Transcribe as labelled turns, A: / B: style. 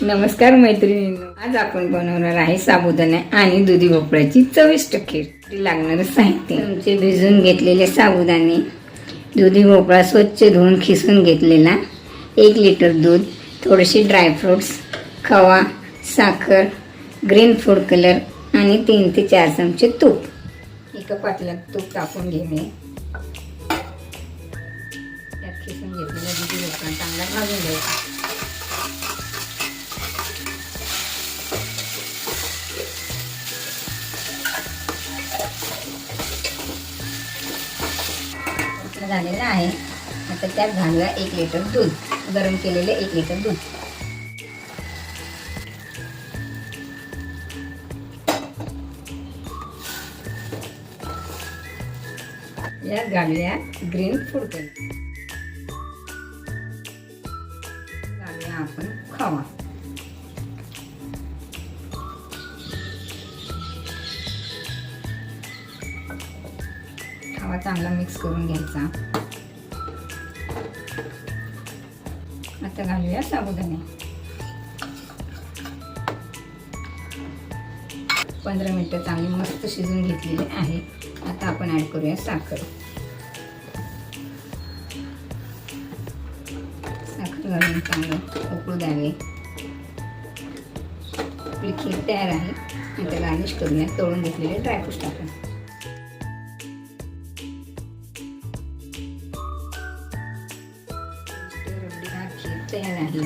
A: नमस्कार मैत्रिणींनो, आज आपण बनवणार आहे साबुदाणा आणि दुधी भोपळ्याची चविष्ट खीर। लागणारं साहित्य: तुमचे भिजून घेतलेले साबुदाणे, दुधी भोपळा स्वच्छ धुवून खिसून घेतलेला, 1 लिटर दूध, थोडेसे ड्रायफ्रुट्स, खवा, साखर, ग्रीन फूड कलर आणि 3 ते 4 चमचे तूप। एका पातेल्यात तूप टाकून घेणे, त्यात खिसून घेतलेला दुधी भोपळा चांगला भाजून घ्यायचा। झालेला आहे। आता त्यात घालूया 1 लिटर दूध, गरम केलेले 1 लिटर दूध। यात घालूया ग्रीन फूड कलर, घालूया आपण खवा, खवा चांगला मिक्स करून घ्यायचा। आता घालूया साबुदाणे, 15 मिनिटं चांगली मस्त शिजून घेतलेली आहे। आता आपण ऍड करूया साखर, साखर घालून चांगलं उकळू द्यावे। आपली खीर तयार आहे। आता गार्निश करूया तळून घेतलेले ड्रायफ्रूट्स टाकून। खीर तयार आहे।